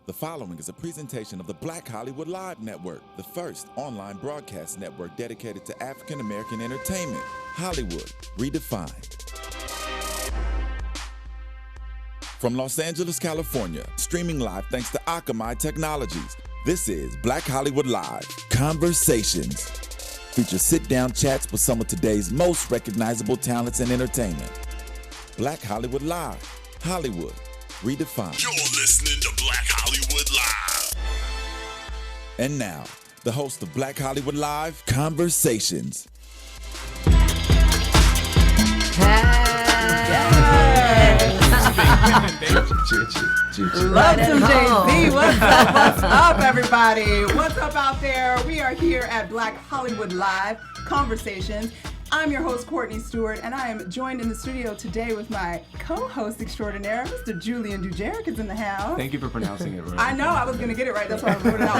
The following is a presentation of the Black Hollywood Live Network, the first online broadcast network dedicated to African American entertainment. Hollywood redefined. From Los Angeles, California, streaming live thanks to Akamai Technologies, this is Black Hollywood Live Conversations. Feature sit-down chats with some of today's most recognizable talents in entertainment. Black Hollywood Live, Hollywood redefined. You're listening to Black Hollywood Live. And now, the host of Black Hollywood Live Conversations. Love some Jay-Z. What's up? What's up, everybody? What's up out there? We are here at Black Hollywood Live Conversations. I'm your host, Courtney Stewart, and I am joined in the studio today with my co-host extraordinaire, Mr. Julian Dujeric is in the house. Thank you for pronouncing it right. I know, I was going to get it right. That's why I wrote it out.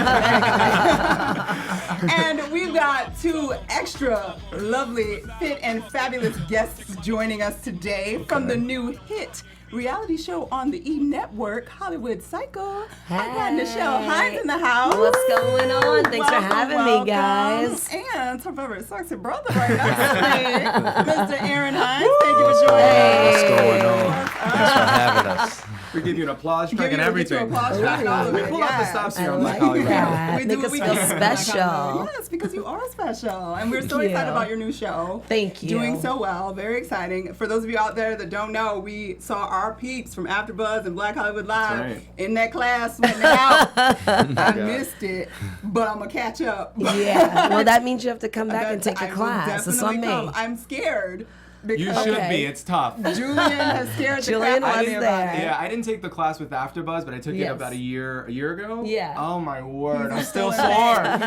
And we've got two extra lovely, fit, and fabulous guests joining us today from the new hit reality show on the E! Network, Hollywood Psycho. Hey. I got Nichelle Hines in the house. What's going on? Thanks for having me, guys. And our favorite sexy brother right now, Mr. Aaron Hines. Thank you for joining us. What's going on? Thanks for having us. We give you an applause track and everything. Applause track and all of We it. pull out the Yes. stops I here on Black like Hollywood. that. We do Make what us we feel can. special. Yes, because you are special. And we're so Thank excited you. about your new show. Thank you. Doing so well. Very exciting. For those of you out there that don't know, we saw our peeps from AfterBuzz and Black Hollywood Live right. in that class when they're out. I missed it, but I'm going to catch up. Yeah. Well, that means you have to come back and take I a will class. It's on definitely me. come. I'm scared. You because should Okay. be. It's tough. Julian has scared the Julian crap out of was me about there. it. Yeah, I didn't take the class with AfterBuzz, but I took it Yes. about a year ago. Yeah. Oh my word, I'm He's still still in sore. it.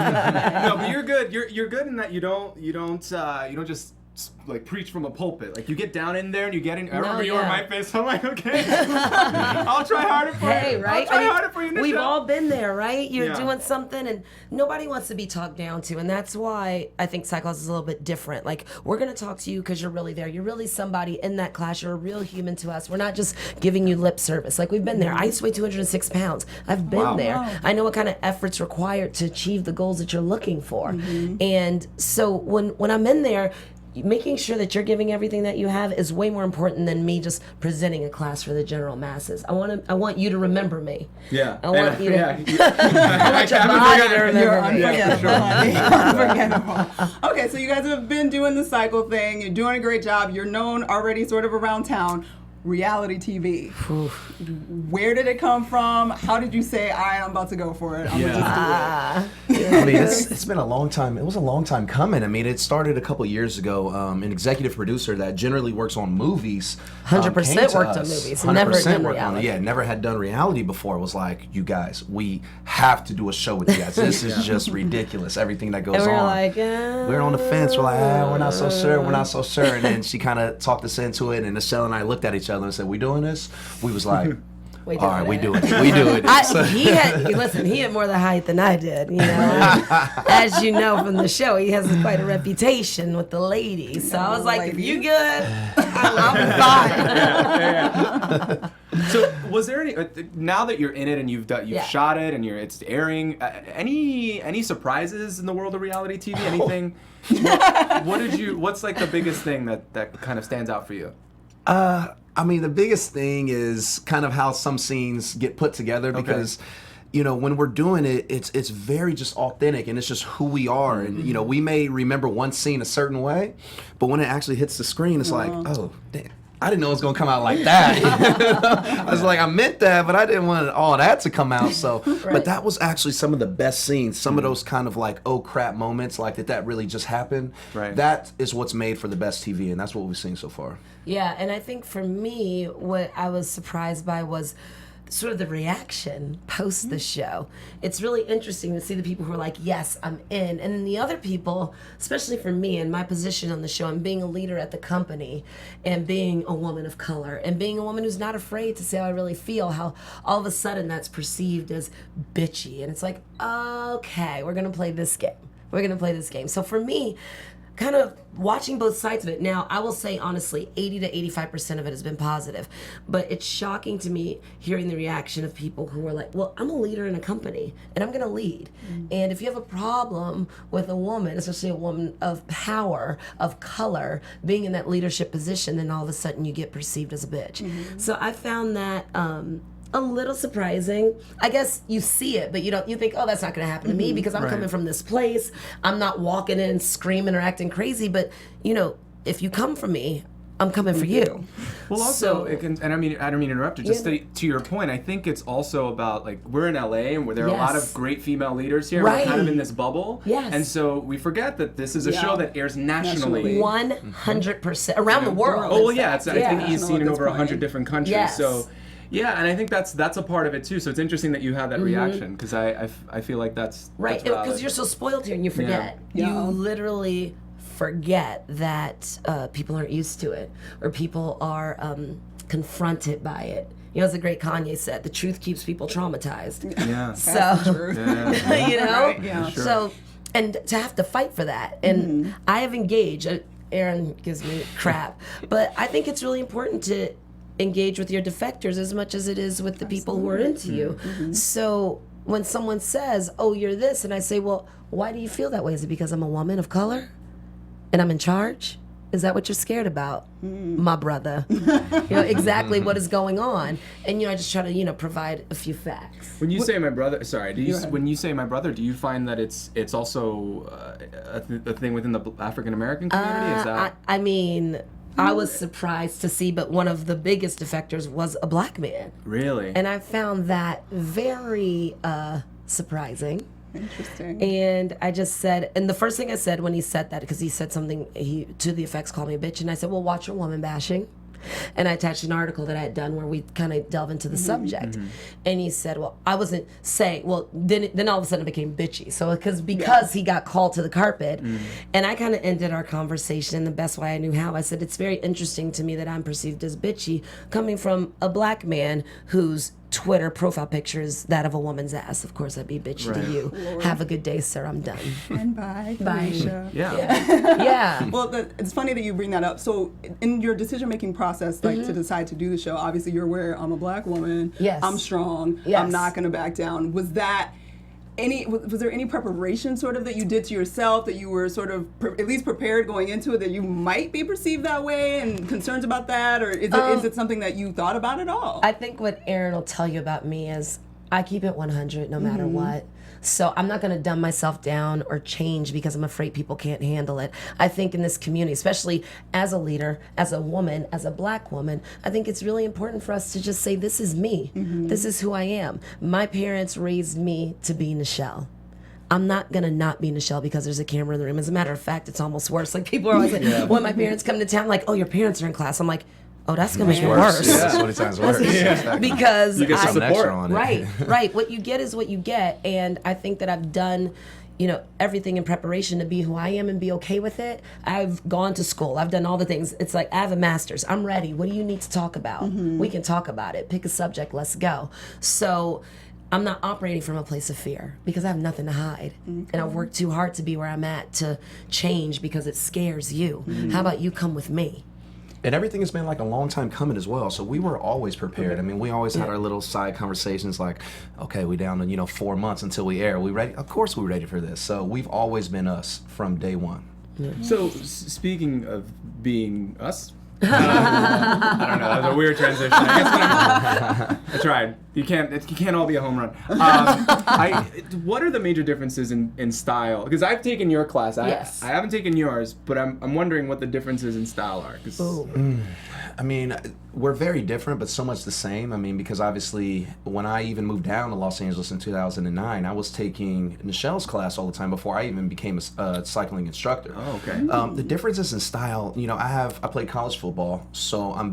No, but you're good. You're good in that you don't just like preach from a pulpit. Like you get down in there and you get in. I remember you were in yeah. my face. I'm like, okay, I'll try harder for Hey, you. right? I'll try harder for you. We've Nichelle. all been there, right? You're Yeah. doing something and nobody wants to be talked down to. And that's why I think Psychos is a little bit different. Like, we're going to talk to you because you're really there. You're really somebody in that class. You're a real human to us. We're not just giving you lip service. Like, we've been there. I used to weigh 206 pounds. I've been Wow. there. Wow. I know what kind of effort's required to achieve the goals that you're looking for. And so when I'm in there, making sure that you're giving everything that you have is way more important than me just presenting a class for the general masses. I want you to remember me. Yeah. I want you to. Yeah. I want your body to remember You're me. unforgettable, honey. Unforgettable. Okay, so you guys have been doing the cycle thing. You're doing a great job. You're known already sort of around town. Reality TV. Where did it come from? How did you say, all right, I'm about to go for it? I'm going to just do it. I mean, it's been a long time. It was a long time coming. I mean, it started a couple years ago. An executive producer that generally works on movies. 100% came to worked on us. movies. 100% Never done worked on it. reality. Yeah, never had done reality before. Was like, you guys, we have to do a show with you guys. This is just ridiculous. Everything that goes And on. we're like, We're on the fence. We're like, we're not so sure. We're not so sure. And then she kind of talked us into it. And Nichelle and I looked at each other and said, "We doing this?" We was like, We "All right, doing we it." doing it. We doing it." So- He had more the height than I did, you know. As you know from the show, he has quite a reputation with the ladies. So I was like, if you good, I'm fine. So, was there any now that you're in it and you've Yeah. shot it and it's airing? Any surprises in the world of reality TV? Anything? What's like the biggest thing that kind of stands out for you? I mean, the biggest thing is kind of how some scenes get put together because, you know, when we're doing it, it's very just authentic and it's just who we are. And, you know, we may remember one scene a certain way, but when it actually hits the screen, it's like, oh, damn. I didn't know it was going to come out like that. I was like, I meant that, but I didn't want all that to come out. So, but that was actually some of the best scenes. Some of those kind of like, oh crap moments, like that really just happened. Right. That is what's made for the best TV, and that's what we've seen so far. Yeah, and I think for me, what I was surprised by was sort of the reaction post the show. It's really interesting to see the people who are like, yes, I'm in. And then the other people, especially for me in my position on the show and being a leader at the company and being a woman of color and being a woman who's not afraid to say how I really feel, how all of a sudden that's perceived as bitchy. And it's like, okay, we're going to play this game. We're going to play this game. So for me, kind of watching both sides of it. Now, I will say honestly, 80 to 85% of it has been positive, but it's shocking to me hearing the reaction of people who are like, well, I'm a leader in a company and I'm going to lead. And if you have a problem with a woman, especially a woman of power, of color, being in that leadership position, then all of a sudden you get perceived as a bitch. So I found that a little surprising. I guess you see it, but you think, oh, that's not going to happen to me because I'm coming from this place. I'm not walking in screaming or acting crazy, but if you come from me, I'm coming for you. Well, also, and I don't mean to interrupt you. Just to your point, I think it's also about like we're in LA and where there are a lot of great female leaders here. We're kind of in this bubble, and so we forget that this is a show that airs nationally, 100% around the world. Oh well, I think he's seen in over 100 different countries. So. Yeah, and I think that's a part of it too. So it's interesting that you have that reaction because I feel like that's right because you're so spoiled here and you forget. You literally forget that people aren't used to it or people are confronted by it. As the great Kanye said, the truth keeps people traumatized. Yeah, so that's the truth. Right, so and to have to fight for that, and I have engaged. Aaron gives me crap, but I think it's really important to engage with your defectors as much as it is with the people who are into you. So when someone says, oh, you're this, and I say, well, why do you feel that way? Is it because I'm a woman of color and I'm in charge? Is that what you're scared about, my brother? Exactly what is going on. And I just try to provide a few facts. When you say my brother, when you say my brother, do you find that it's also a thing within the African American community? Is that? I mean, I was surprised to see, but one of the biggest defectors was a black man. Really? And I found that very surprising. Interesting. And I just said, and the first thing I said when he said that, because he said something to the effects, call me a bitch, and I said, well, watch your woman bashing. And I attached an article that I had done where we kind of delve into the subject. And he said, well, I wasn't saying, well, then all of a sudden it became bitchy. So because he got called to the carpet. And I kind of ended our conversation in the best way I knew how. I said, it's very interesting to me that I'm perceived as bitchy coming from a black man whose Twitter profile picture is that of a woman's ass. Of course, I'd be bitchy to you. Lord. Have a good day, sir. I'm done. And bye. Bye. Yeah. Well, it's funny that you bring that up. So, in your decision-making process, to decide to do the show, obviously you're aware I'm a black woman. Yes. I'm strong. Yes. I'm not going to back down. Was there any preparation sort of that you did to yourself that you were sort of at least prepared going into it that you might be perceived that way and concerns about that, or is it something that you thought about at all? I think what Aaron will tell you about me is I keep it 100 no matter what. So I'm not going to dumb myself down or change because I'm afraid people can't handle it. I think in this community, especially as a leader, as a woman, as a black woman, I think it's really important for us to just say, this is me. This is who I am. My parents raised me to be Nichelle. I'm not going to not be Nichelle because there's a camera in the room. As a matter of fact, it's almost worse. Like people are always like, when my parents come to town, like, oh, your parents are in class. I'm like, oh, that's going to make it worse. Yeah, that's 20 times worse. Because you get some support on it. Right. What you get is what you get. And I think that I've done, everything in preparation to be who I am and be okay with it. I've gone to school. I've done all the things. It's like, I have a master's. I'm ready. What do you need to talk about? We can talk about it. Pick a subject. Let's go. So I'm not operating from a place of fear because I have nothing to hide. And I've worked too hard to be where I'm at to change because it scares you. How about you come with me? And everything has been like a long time coming as well. So we were always prepared. I mean, we always had our little side conversations like, okay, we down to 4 months until we air. We ready? Of course we're ready for this. So we've always been us from day one. So speaking of being us, I don't know. That was a weird transition. I tried. You can't all be a home run. What are the major differences in style? Because I've taken your class. Yes. I haven't taken yours, but I'm wondering what the differences in style are. I mean, we're very different, but so much the same. I mean, because obviously, when I even moved down to Los Angeles in 2009, I was taking Nichelle's class all the time before I even became a cycling instructor. Oh, okay. The differences in style, I played college football, so I'm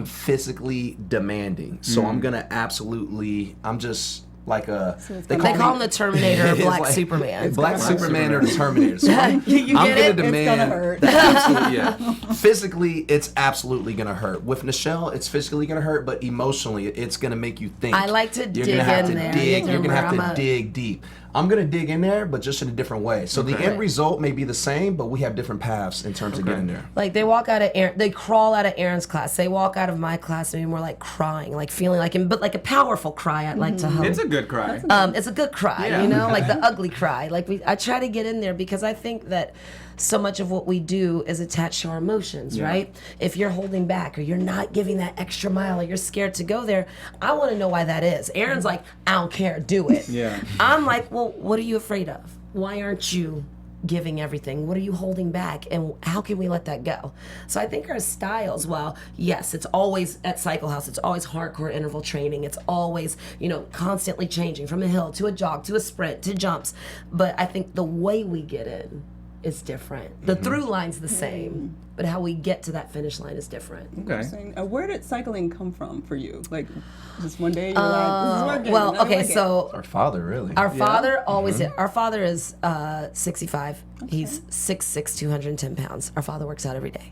physically demanding. So I'm gonna I'm just like a. They call him the Terminator or Black Superman. Black Superman or the Terminator. So I'm gonna demand. It's gonna hurt. Absolutely, physically, it's absolutely gonna hurt. With Nichelle, it's physically gonna hurt, but emotionally, it's gonna make you think. I like to dig You're gonna have in to there. dig. You're gonna have to dig deep. I'm gonna dig in there, but just in a different way. So the end result may be the same, but we have different paths in terms of getting there. Like they walk out of they crawl out of Aaron's class. They walk out of my class maybe more like crying, like feeling like but like a powerful cry. I'd like to hug. It's a good cry. It's a good cry, you know, like the ugly cry. Like I try to get in there because I think that so much of what we do is attached to our emotions, right? If you're holding back or you're not giving that extra mile or you're scared to go there, I want to know why that is. Aaron's like, I don't care, do it. I'm like, well, what are you afraid of? Why aren't you giving everything? What are you holding back? And how can we let that go? So I think our styles, well, yes, it's always at Cycle House, it's always hardcore interval training. It's always, you know, constantly changing from a hill to a jog to a sprint to jumps. But I think the way we get in is different. The through line's the same, but how we get to that finish line is different. Interesting. Where did cycling come from for you? Like, just one day you're like, this is working. Well, okay, so Our father, really. our father always did. Our father is 65. He's 6'6", 210 pounds. Our father works out every day.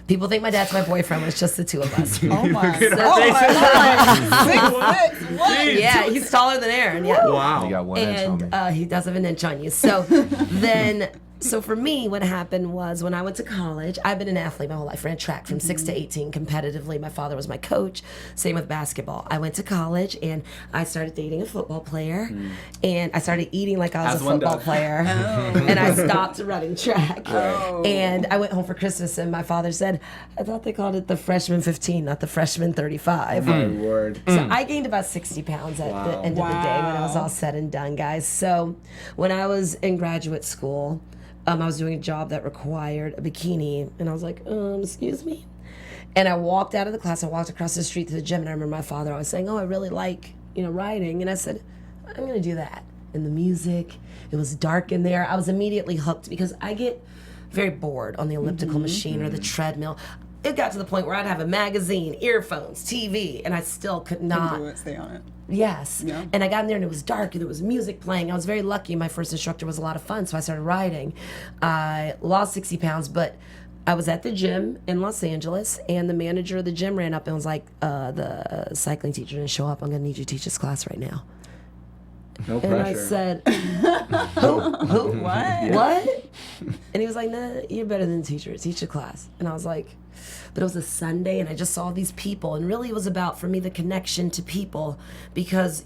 People think my dad's my boyfriend, but it's just the two of us. Oh my God. Yeah, he's taller than Aaron. Yeah. Wow. You got 1 inch on me. And he does have an inch on you. So then, so for me, what happened was when I went to college, I've been an athlete my whole life. Ran track from 6 to 18 competitively. My father was my coach. Same with basketball. I went to college and I started dating a football player, and I started eating like I was a football player, and I stopped running track. And I went home for Christmas, and my father said, "I thought they called it the freshman 15, not the freshman 35." My word. So I gained about 60 pounds at the end of the day when I was all said and done, guys. So when I was in graduate school, I was doing a job that required a bikini, and I was like, excuse me? And I walked out of the class, I walked across the street to the gym, and I remember my father always saying, I really like, riding. And I said, I'm gonna do that. And the music, it was dark in there. I was immediately hooked because I get very bored on the elliptical machine or the treadmill. It got to the point where I'd have a magazine, earphones, TV, and I still could not. Stay on it. Yes. Yeah. And I got in there and it was dark and there was music playing. I was very lucky. My first instructor was a lot of fun, so I started riding. I lost 60 pounds, but I was at the gym in Los Angeles, and the manager of the gym ran up and was like, the cycling teacher didn't show up. I'm going to need you to teach this class right now. No And I pressure. said, who? What? What? And he was like, nah, you're better than the teacher. Teach the class. And I was like, but it was a Sunday, and I just saw these people, and really it was about, for me, the connection to people, because,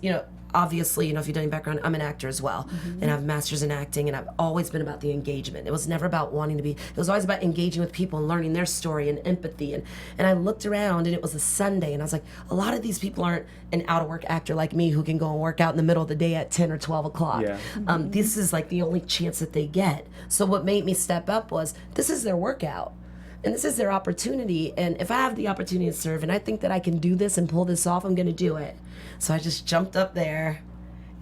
obviously, if you've done your background, I'm an actor as well, and I have a master's in acting, and I've always been about the engagement. It was never about wanting to be, it was always about engaging with people and learning their story and empathy, and I looked around, and it was a Sunday, and I was like, a lot of these people aren't an out-of-work actor like me who can go and work out in the middle of the day at 10 or 12 o'clock. Yeah. This is like the only chance that they get. So what made me step up was, this is their workout. And this is their opportunity, and if I have the opportunity to serve, and I think that I can do this and pull this off, I'm gonna do it. So I just jumped up there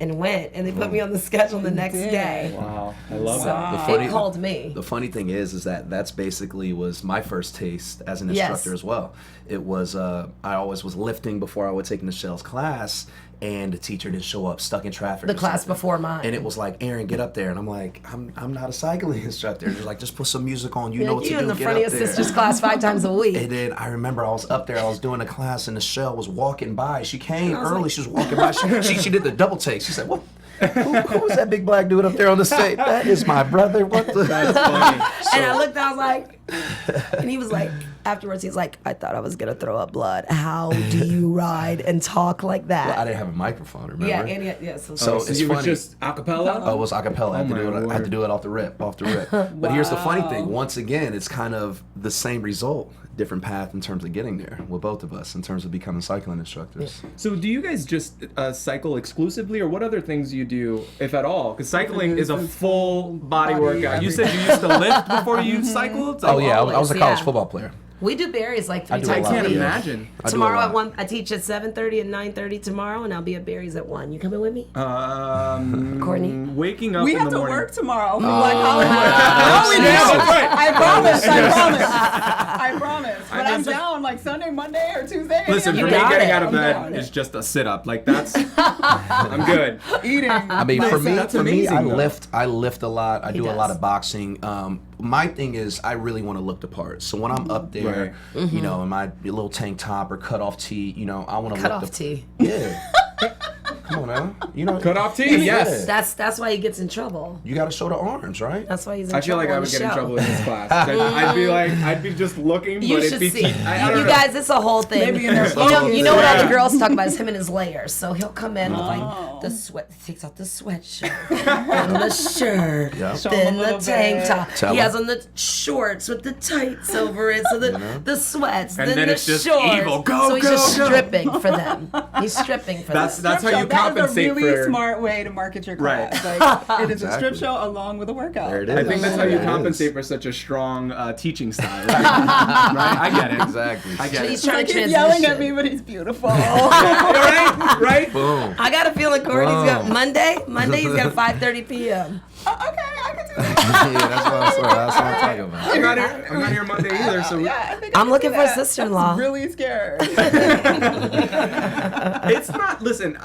and went, and they put me on the schedule the next day. Wow. I love So that. it called me. The funny thing is that that's basically was my first taste as an instructor as well. It was, I always was lifting before I would take Nichelle's class, and the teacher didn't show up, stuck in traffic. The or class something. before mine. And it was like, Aaron, get up there. And I'm like, I'm not a cycling instructor. They're like, just put some music on. You know what to do. You're in the Get front of up your there. sister's class 5 times a week. And then I remember I was up there, I was doing a class, and Nichelle was walking by. She came early, she was walking by. She did the double take. She said, what? Who was that big black dude up there on the stage? That is my brother. What the? That's funny. And I looked, I was like, and he was like, afterwards, he's like, I thought I was going to throw up blood. How do you ride and talk like that? Well, I didn't have a microphone, remember? Yeah, and yeah, so it's it was funny. just a cappella? Oh, it was a cappella. I had to do it off the rip. But here's the funny thing. Once again, it's kind of the same result, different path in terms of getting there with both of us, in terms of becoming cycling instructors. So do you guys just cycle exclusively, or what other things do you do, if at all? Because cycling is a full body workout. You said you used to lift before you cycled? Oh yeah, I was a college yeah. football player. We do berries like 3 do a times lot. a I can't week. imagine. I do a Tomorrow lot. at 1, I teach at 7:30 and 9:30 tomorrow, and I'll be at Barry's at 1. You coming with me? Courtney? Waking up We in have the to morning. work tomorrow for Black Hollywood. No, we do. that's right. I promise. I promise. But I'm just- down like Sunday, Monday, or Tuesday. Listen, You for me, got getting it. out of I'm down. bed is just a sit-up. Like, that's... I'm good. Eating. I mean, for me, That's amazing, I though. lift a lot. I do a lot does. of boxing. My thing is, I really want to look the part. So when I'm up there, in my little tank top or cut off tee, I want to Cut look off the tee. Yeah. Come on now. You know, Cut off teeth, yes. That's why he gets in trouble. You got to show the arms, right? That's why he's in I feel trouble. like I on would the get in show. trouble in this class. I'd be just looking, You but should it'd be see. I don't You know. guys, it's a whole thing. Maybe in their you know what all the Yeah. girls talk about is him and his layers. So he'll come in with like the sweat, takes off the sweatshirt, and the shirt, Yeah. Show then him a the little tank bit. top. Tell He him. has on the shorts with the tights over it, so the sweats, And then then the it's just shorts. evil. Go, so he's go, just go. stripping for them. He's stripping for That's them. how you Strip show, compensate that is a really for. smart way to market your Right. class. Like, it is a strip Exactly. show along with a workout. There it I is. think that's how you It is. compensate for such a strong teaching style. Right? Right? I get it. Exactly. I get He's it. trying Like, to he's transition. yelling at me, but he's beautiful. Right? Boom. I got a feeling Courtney's got Boom. Monday he's got a 5:30 p.m. Okay, I can do that. Yeah, that's what I'm talking about. I'm not here Monday either, so Yeah, I think I I'm can looking do for a that. sister-in-law. I'm really scared. it's not. Listen,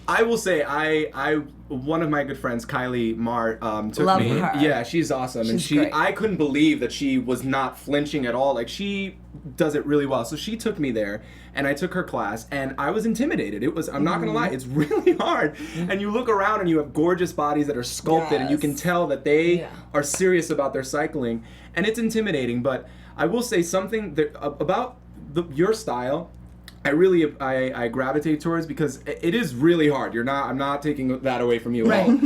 I will say, I one of my good friends, Kylie Marr, took Love me. her. Yeah, she's awesome, and She's great. I couldn't believe that she was not flinching at all. Like, she does it really well. So she took me there, and I took her class, and I was intimidated. It was. I'm not gonna lie, it's really hard. And you look around, and you have gorgeous bodies that are sculpted, and you can Yes. tell that they Yeah. are serious about their cycling, and it's intimidating. But I will say something about your style. I gravitate towards, because it is really hard. I'm not taking that away from you at all.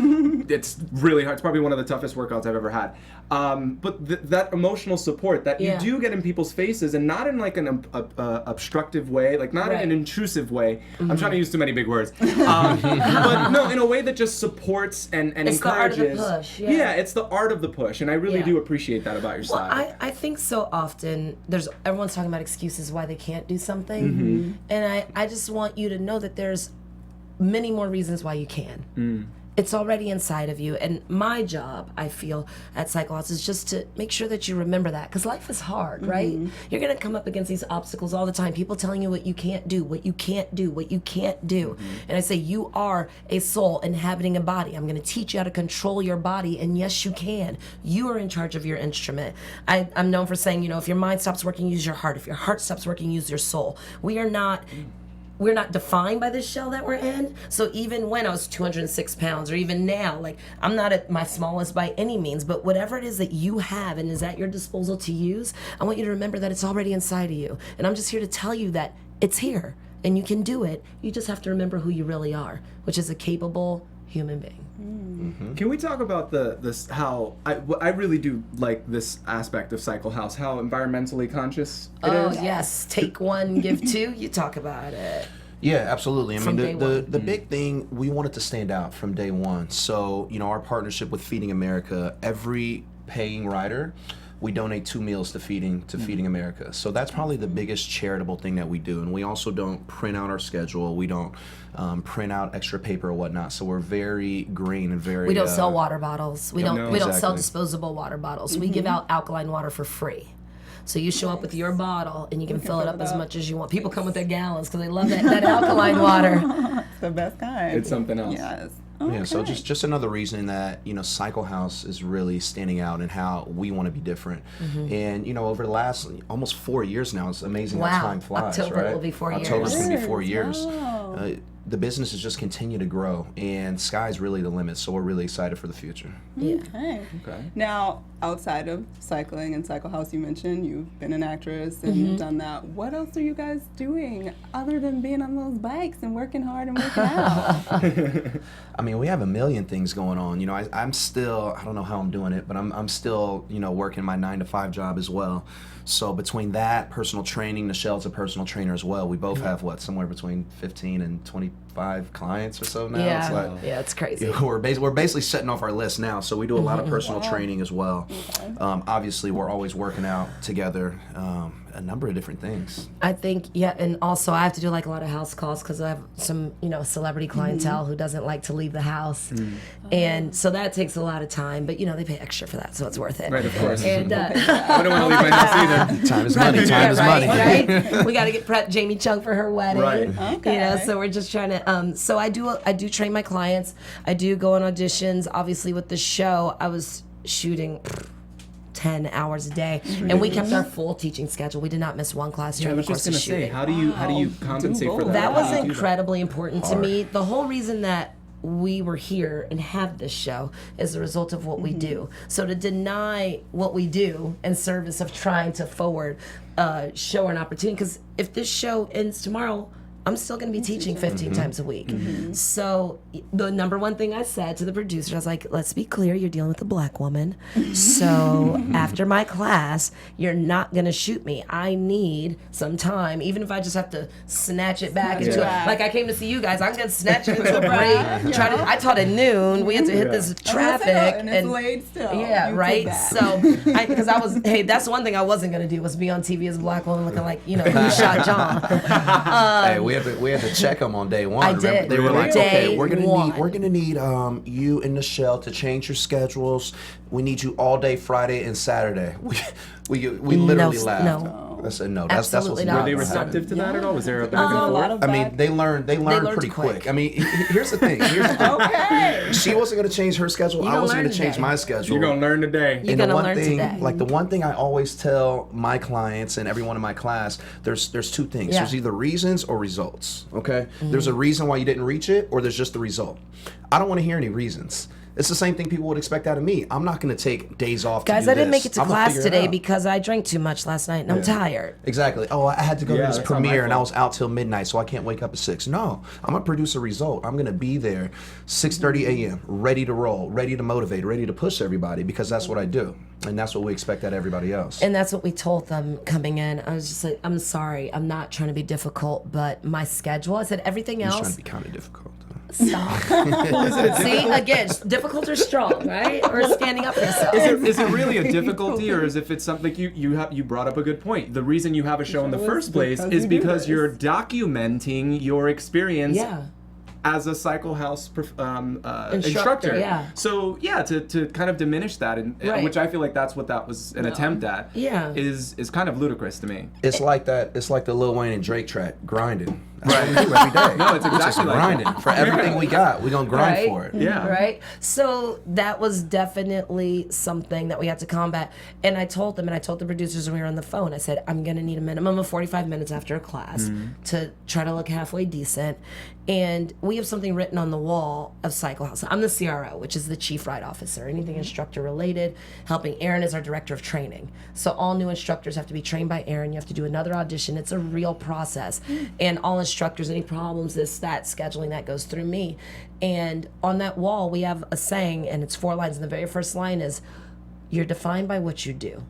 It's really hard. It's probably one of the toughest workouts I've ever had. But that emotional support that Yeah. you do get in people's faces, and not in like an obstructive way, like not in Right. an intrusive way. I'm trying to use too many big words. But no, in a way that just supports and It's the art encourages. of the push, yeah. It's the art of the push, and I really Yeah. do appreciate that about your Well, style. I think so often everyone's talking about excuses why they can't do something. And I just want you to know that there's many more reasons why you can. It's already inside of you. And my job, I feel, at Cycle House is just to make sure that you remember that. Because life is hard, right? You're going to come up against these obstacles all the time. People telling you what you can't do, what you can't do, what you can't do. And I say, you are a soul inhabiting a body. I'm going to teach you how to control your body. And yes, you can. You are in charge of your instrument. I'm known for saying, if your mind stops working, use your heart. If your heart stops working, use your soul. We're not defined by this shell that we're in. So even when I was 206 pounds, or even now, like, I'm not at my smallest by any means, but whatever it is that you have and is at your disposal to use, I want you to remember that it's already inside of you. And I'm just here to tell you that it's here and you can do it. You just have to remember who you really are, which is a capable human being. Can we talk about how I really do like this aspect of Cycle House, how environmentally conscious it is? Yes. Take one, give two. You talk about it. Yeah, absolutely. I From mean, day the big thing, we wanted to stand out from day one. So, our partnership with Feeding America, every paying rider, we donate 2 meals to Feeding America. So that's probably the biggest charitable thing that we do. And we also don't print out our schedule. We don't print out extra paper or whatnot. So we're very green and very. We don't sell water bottles. We don't sell Exactly. disposable water bottles. We give out alkaline water for free. So you show up with your bottle and you can fill it up as much as you want. People come with their gallons because they love that alkaline water. It's the best kind. It's something else. Yes. Yeah, so Okay. just another reason that Cycle House is really standing out and how we want to be different. And over the last almost 4 years now, it's amazing Wow. how time flies. October right? will be 4 years. October's going to be Yes, 4 years. wow. The business has just continued to grow, and sky's really the limit. So we're really excited for the future. Yeah. Okay. Now, outside of cycling and Cycle House, you mentioned you've been an actress and you've done that. What else are you guys doing other than being on those bikes and working hard and working out? I mean, we have a million things going on. I'm still, I don't know how I'm doing it, but I'm still, working my 9-to-5 job as well. So between that, personal training, Nichelle's a personal trainer as well. We both have somewhere between 15 and 25 clients or so now. Yeah. It's like, Yeah, it's crazy. we're basically setting off our list now, so we do a lot of personal training as well. Obviously, we're always working out together, a number of different things. I think, and also I have to do like a lot of house calls because I have some, celebrity clientele who doesn't like to leave the house. And so that takes a lot of time, but they pay extra for that, so it's worth it. Right, of course. And I don't want to leave my house either. Time is money. Time is money. Right? We got to get prep Jamie Chung for her wedding. Right. Okay. So we're just trying to. So I do train my clients. I do go on auditions. Obviously, with the show, I was shooting 10 hours a day, and we kept our full teaching schedule. We did not miss one class I during the was course just of gonna say, shooting. how do you compensate for that? That How was do you do incredibly important to me. The whole reason that we were here and have this show is a result of what we do. So to deny what we do in service of trying to forward show an opportunity, because if this show ends tomorrow, I'm still going to be teaching 15 times a week. So the number one thing I said to the producer, I was like, let's be clear, you're dealing with a black woman. So after my class, you're not going to shoot me. I need some time, even if I just have to snatch it back into like I came to see you guys, I'm going to snatch it into a break. I taught at noon. We had to hit this traffic. And it's late still. Yeah, You right? did that. So, because that's one thing I wasn't going to do was be on TV as a black woman looking like, who shot John. Hey, we had to check them on day one. I Remember? did. They were like, Day okay, we're gonna one. need you and Nichelle to change your schedules. We need you all day Friday and Saturday. We literally laughed. No. I said no. That's what's Absolutely not not. Were they gonna happen. receptive to that at all? Was there a back a and lot forth? of I mean, they learned pretty quick. quick. I mean, here's the thing. Okay. She wasn't going to change her schedule. I gonna wasn't learn going to change today. my schedule. You're gonna learn today. You're And the gonna one learn thing, today. like the one thing I always tell my clients and everyone in my class, there's two things. Yeah. There's either reasons or results. Okay. There's a reason why you didn't reach it, or there's just the result. I don't want to hear any reasons. It's the same thing people would expect out of me. I'm not going to take days off. Guys, to do I didn't this. make it to I'm gonna class figure it today out. because I drank too much last night and I'm tired. Exactly. Oh, I had to go to this that's not my premiere and I fault. was out till midnight, so I can't wake up at 6. No, I'm gonna produce a result. I'm gonna be there 6:30 a.m. ready to roll, ready to motivate, ready to push everybody, because that's what I do, and that's what we expect out of everybody else. And that's what we told them coming in. I was just like, I'm sorry, I'm not trying to be difficult, but my schedule, I said everything He's trying else. to be kind of difficult. Stop. See, again, difficult or strong, right? Or standing up for yourself. Is it really a difficulty, or is if it's something you brought up a good point? The reason you have a show in the first place is because you're documenting your experience Yeah. as a cycle house instructor. Yeah. So to kind of diminish that, and Right. which I feel like that's what that was an attempt at. Yeah. Is kind of ludicrous to me. It's like that. It's like the Lil Wayne and Drake track, grinding. That's what we do every day. No, it's We're just exactly like grinding that. for everything we got. We're gonna grind Right? for it. Yeah. Right? So that was definitely something that we had to combat. And I told them, and I told the producers when we were on the phone, I said, I'm going to need a minimum of 45 minutes after a class to try to look halfway decent. And we have something written on the wall of Cycle House. I'm the CRO, which is the Chief Ride Officer, anything instructor related, helping Aaron is our Director of Training. So all new instructors have to be trained by Aaron. You have to do another audition. It's a real process. And all instructors, any problems, this, that, scheduling, that goes through me. And on that wall, we have a saying, and it's 4 lines. And the very first line is, you're defined by what you do,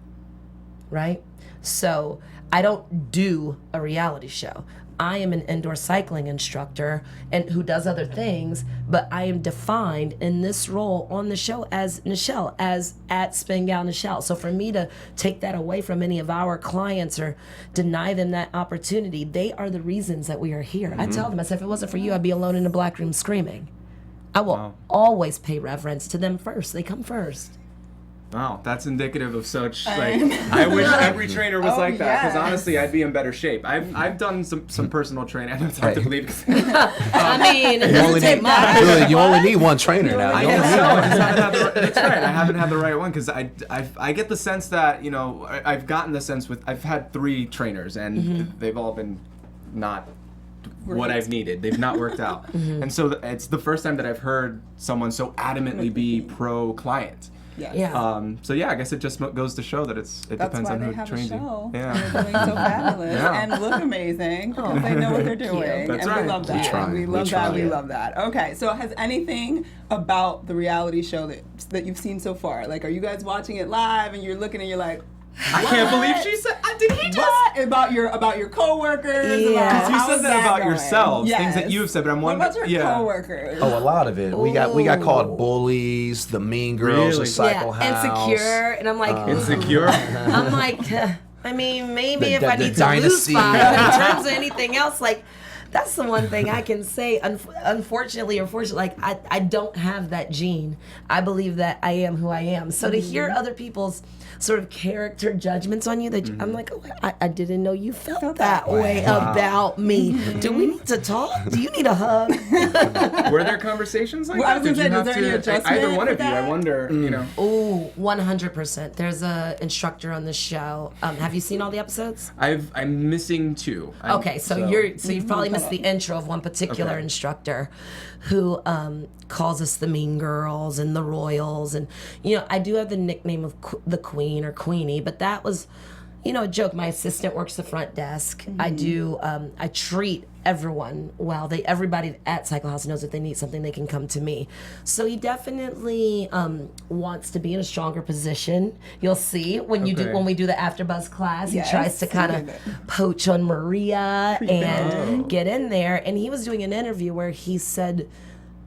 right? So I don't do a reality show. I am an indoor cycling instructor and who does other things, but I am defined in this role on the show as Nichelle, as at Spin Gal Nichelle. So for me to take that away from any of our clients or deny them that opportunity, they are the reasons that we are here. I tell them, I said, if it wasn't for you, I'd be alone in a black room screaming. I will always pay reverence to them first. They come first. Wow, that's indicative of such I wish every trainer was like that, because yes. honestly, I'd be in better shape. I've done some personal training. I know it's hard to believe. 'Cause I mean, it You doesn't only take need, much. Julian, you only need one trainer now. You I only guess need so. I one. just haven't had the, that's right. I haven't had the right one, because I get the sense that I've gotten the sense with I've had 3 trainers and they've all been not what I've needed. They've not worked out, and so it's the first time that I've heard someone so adamantly be pro client. Yes. Yeah. So yeah, I guess it just goes to show that it That's depends why on they who have a trains you. show. Yeah. They're doing so fabulous Yeah. and look amazing because they know what they're doing. That's and right. we love that. try. We We love that. try. We love that. Okay, so has anything about the reality show that you've seen so far? Like, are you guys watching it live and you're looking and you're like, I can't believe she said. Did he just? what about your coworkers? Yeah. About Because you how's said that about going? yourselves, Yes. things that you've said, but I'm What wondering. about your yeah. coworkers? Oh, a lot of it. We got called Ooh. bullies, the mean girls Really? of Cycle House. Insecure, and I'm like, Insecure. I'm like, I mean, maybe The- if the- I the need to lose dynasty. 5, but in terms of anything else, like, that's the one thing I can say. Unfortunately or fortunately, like I don't have that gene. I believe that I am who I am. So to hear other people's sort of character judgments on you, that I'm like, oh, I didn't know you felt that way about me. Do we need to talk? Do you need a hug? Were there conversations like Well, I that? was Did gonna you say, is there any have to, adjustment either one for of you, that? I wonder, you know. Oh, 100%. There's a instructor on the show. Have you seen all the episodes? I'm missing 2. Okay, so you've probably missed the intro of one particular instructor who calls us the Mean Girls and the Royals, and I do have the nickname of the Queen or Queenie, but that was a joke. My assistant works the front desk. I do I treat everyone well. Everybody at Cycle House knows if they need something they can come to me. So he definitely wants to be in a stronger position. You'll see when we do the AfterBuzz class. He tries to kind of poach on Maria and get in there. And he was doing an interview where he said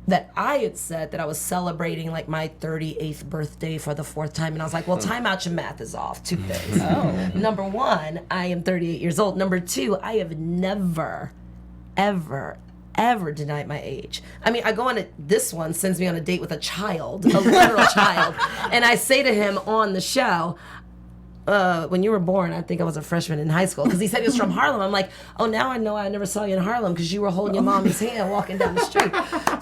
that I had said that I was celebrating like my 38th birthday for the 4th time. And I was like, well, time out, your math is off. 2 things. Number 1, I am 38 years old. Number 2, I have never, ever denied my age. I mean, I go on this one sends me on a date with a child, a literal child. And I say to him on the show, when you were born, I think I was a freshman in high school, because he said he was from Harlem. I'm like, oh, now I know I never saw you in Harlem because you were holding your mommy's hand walking down the street.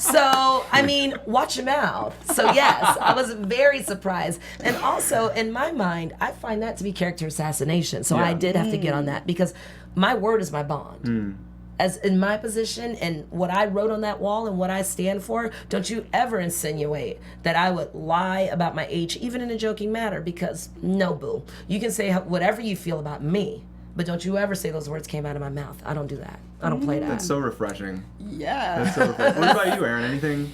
So, I mean, watch your mouth. So, yes, I was very surprised. And also, in my mind, I find that to be character assassination. So I did have to get on that, because my word is my bond. As in my position and what I wrote on that wall and what I stand for, don't you ever insinuate that I would lie about my age, even in a joking manner, because no, boo. You can say whatever you feel about me, but don't you ever say those words came out of my mouth. I don't do that. I don't play that. That's so refreshing. Yeah. That's so refreshing. What about you, Aaron? Anything?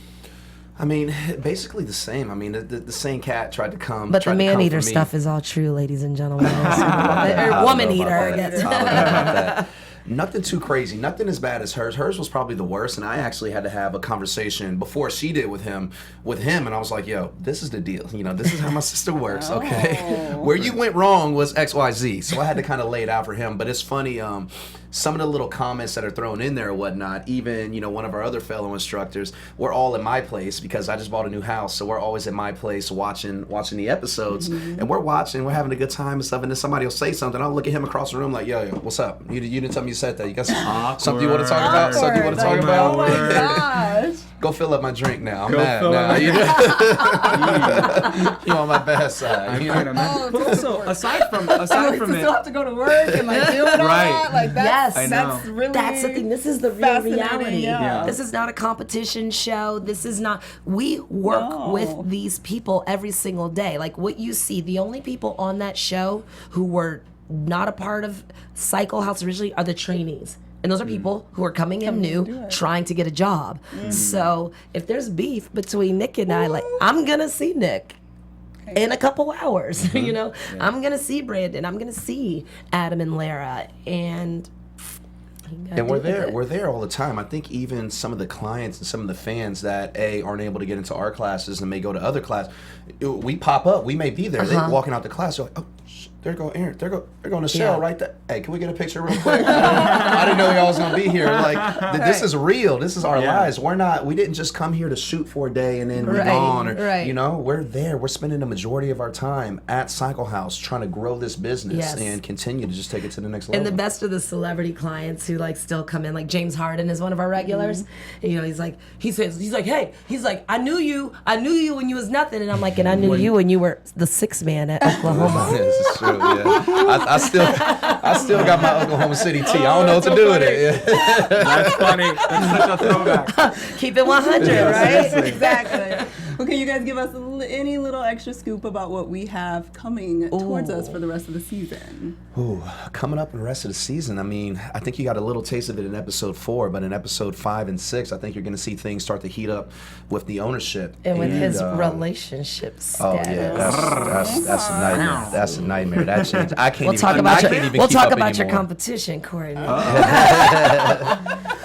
I mean, basically the same. I mean, the same cat tried to come. But the man-eater for me. stuff is all true, ladies and gentlemen. Or woman-eater, I guess. Nothing too crazy. Nothing as bad as hers. Hers was probably the worst, and I actually had to have a conversation before she did with him, and I was like, yo, this is the deal. This is how my sister works, okay? Where you went wrong was XYZ. So I had to kind of lay it out for him. But it's funny, some of the little comments that are thrown in there or whatnot, even, one of our other fellow instructors, we're all in my place because I just bought a new house, so we're always at my place watching the episodes, and we're having a good time and stuff, and then somebody will say something, I'll look at him across the room like, yo, what's up? You didn't tell me you said that. You got something you want to talk about? Something you want to talk about? Oh my gosh. Go fill up my drink now. I'm Go mad fill now. up You on my bad side. But also, aside from To it, still have to go to work and like deal with all Right. that, like Yes. I that's know. really That's the thing. This is the real fascinating, reality. yeah. This is not a competition show. This is not. We work with these people every single day. Like what you see, the only people on that show who were not a part of Cycle House originally are the trainees. And those are people who are coming in new, trying to get a job. So if there's beef between Nick and I, like I'm gonna see Nick in a couple hours. I'm gonna see Brandon. I'm gonna see Adam and Lara, and we're there all the time. I think even some of the clients and some of the fans that aren't able to get into our classes and may go to other classes, we pop up. We may be there. They walking out the class. They're like, oh, there go Aaron. There go Nichelle right there. Hey, can we get a picture real quick? I didn't know y'all was gonna be here. Like this is real. This is our lives. We didn't just come here to shoot for a day and then we're gone. We're there. We're spending the majority of our time at Cycle House trying to grow this business and continue to just take it to the next level. And the best of the celebrity clients who like still come in, like James Harden is one of our regulars. He's like, hey, I knew you when you was nothing, and I'm like, and I knew you when you were the 6th man at Oklahoma. This is true. Yeah, I still got my Oklahoma City tee. I don't know what to do with it. Yeah. That's funny. That's such a throwback. Keep it 100, right? Exactly. Well, can you guys give us any little extra scoop about what we have coming towards us for the rest of the season? Coming up in the rest of the season, I mean, I think you got a little taste of it in episode 4, but in episode 5 and 6, I think you're going to see things start to heat up with the ownership. And with his relationship status. Oh, yeah, that's a nightmare. That's a nightmare. That change. I can't We'll even talk I about can't even we'll keep talk up about your anymore. competition, Courtney.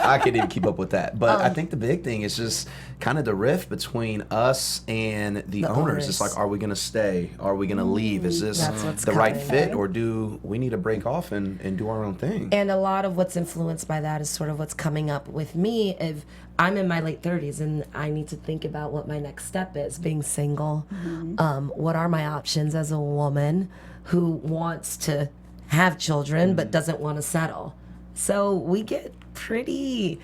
I can't even keep up with that. But I think the big thing is just kind of the rift between us and the owners. It's like, are we going to stay? Are we going to leave? Is this the right fit, or do we need to break off and do our own thing? And a lot of what's influenced by that is sort of what's coming up with me. If I'm in my late 30s and I need to think about what my next step is, being single. What are my options as a woman who wants to have children but doesn't want to settle? So we get pretty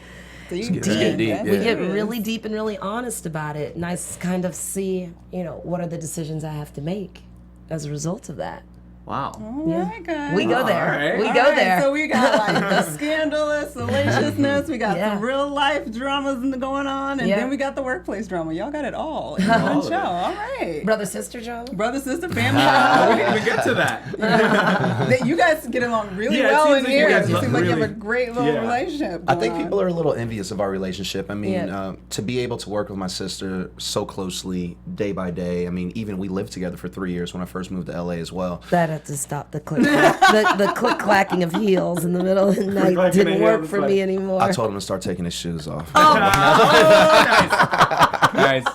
deep. We get really deep and really honest about it. And I kind of see, what are the decisions I have to make as a result of that. Wow. All right, guys. We go there. right. We go there. So we got like the scandalous, salaciousness. We got some real life dramas going on, and then we got the workplace drama. Y'all got it all in one show. All right. Brother sister drama. Brother sister family We drama. didn't even get to that. You guys get along really Yeah, it well seems in like you here. guys You seem like you have a really- great little relationship. I think going people on. are a little envious of our relationship. I mean, to be able to work with my sister so closely day by day. I mean, even we lived together for 3 years when I first moved to LA as well. That had to stop the click the click clacking of heels in the middle of the night Click-clacking didn't of work heels, for like- me anymore. I told him to start taking his shoes off. Nice.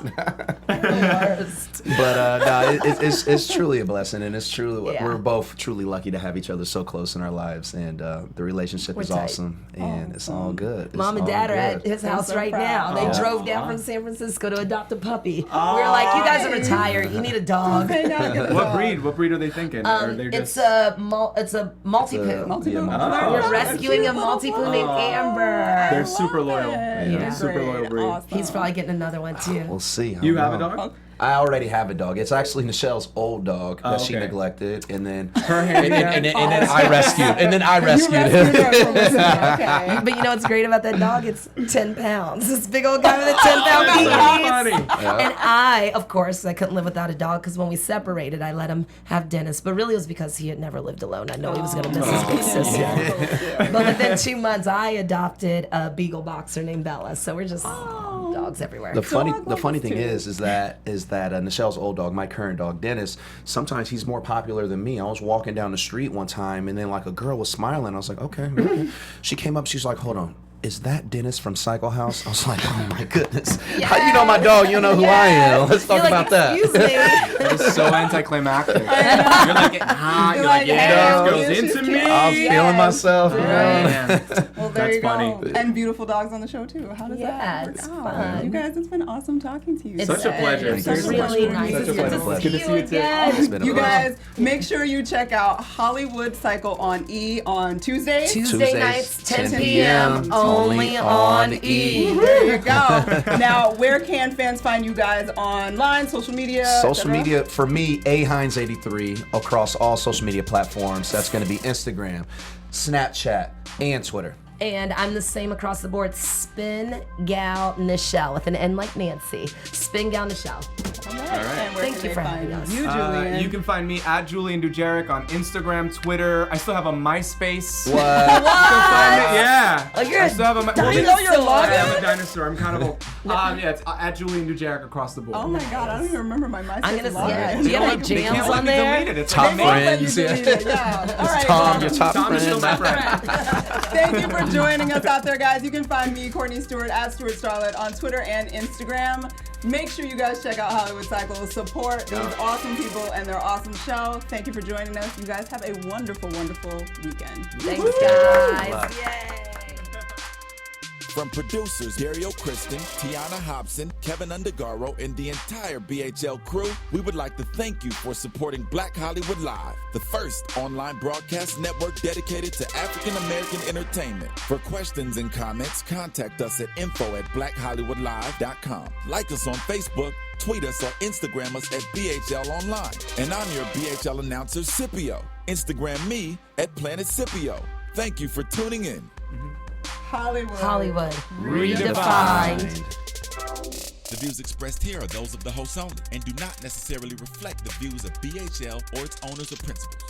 But no, it's truly a blessing, and it's truly we're both truly lucky to have each other so close in our lives, and the relationship is tight. awesome, and it's all good. It's Mom and all Dad are at good. his house so right proud. now. They drove down from San Francisco to adopt a puppy. We were like, you guys are retired. You need a dog. Hang out, get a What dog. breed? What breed are they thinking? Or they It's just... a multi-poo. Multi-poo. Oh. We're rescuing a multi-poo named Amber. They're super loyal. Yeah. Super loyal breed. Awesome. He's probably getting another one too. We'll see. I You don't have a know. dog? I already have a dog. It's actually Nichelle's old dog that she okay. neglected, and then Her handicap? and then I rescued, and then I rescued You him. rescued her from a- Okay. But you know what's great about that dog? It's 10 pounds. This big old guy with a 10-pound That's so beanie. funny. And I, of course, I couldn't live without a dog because when we separated, I let him have Dennis. But really, it was because he had never lived alone. I know he was going to miss his big sister. But within 2 months, I adopted a beagle boxer named Bella. So we're just dogs everywhere. The funny thing is that Nichelle's old dog, my current dog Dennis, sometimes he's more popular than me. I was walking down the street one time, and then like a girl was smiling. I was like, okay. She came up, she's like, hold on. Is that Dennis from Cycle House? I was like, oh my goodness. How you know my dog? You know who I am. Let's talk You're about like, Excuse me. That is so anticlimactic. You're like getting hot. You're like, yeah, hey, this yeah, goes she's into cute. me. I was feeling myself. you know? Man. Well, there That's you go. funny. And beautiful dogs on the show too. How does that work it's out? fun. You guys, it's been awesome talking to you. It's Such a pleasure. It's Thank you so much, really Courtney. nice. Such a It's pleasure. good Good to to see you see you too. again. It's been a You pleasure. guys, make sure you check out Hollywood Cycle on E on Tuesdays. Tuesday nights, 10 p.m. Only on E. There you go. Now, where can fans find you guys online, social media? Social etc.? media, for me, Hines83 across all social media platforms. That's going to be Instagram, Snapchat, and Twitter. And I'm the same across the board. Spin Gal Nichelle with an N like Nancy. Spin Gal Nichelle. All right. right. And where Thank can you they for find having us. you, Julian? You can find me at Julian Dujeric on Instagram, Twitter. I still have a MySpace. What? Yeah. Oh, you're I still have a You know your I am login? a dinosaur. I'm kind of old. Yeah, it's at Julian Dujeric across the board. Oh my God, I don't even remember my MySpace I'm gonna login. yeah. Do you have like They jams can't let on me there? delete it. It's Top on They me. won't let you friends, delete it, yeah. All right, Tom, well, your top Tom friend. is still my friend. thank you for joining us out there, guys. You can find me, Courtney Stewart, at Stewart Starlet on Twitter and Instagram. Make sure you guys check out Hollywood Cycle. Support these awesome people and their awesome show. Thank you for joining us. You guys have a wonderful, wonderful weekend. Thanks, guys. Yay. From producers Dario Kristen, Tiana Hobson, Kevin Undergaro, and the entire BHL crew, we would like to thank you for supporting Black Hollywood Live, the first online broadcast network dedicated to African American entertainment. For questions and comments, contact us at info@blackhollywoodlive.com. Like us on Facebook, tweet us or Instagram us at BHL Online. And I'm your BHL announcer, Scipio. Instagram me at Planet Scipio. Thank you for tuning in. Hollywood. Redefined. The views expressed here are those of the host only and do not necessarily reflect the views of BHL or its owners or principals.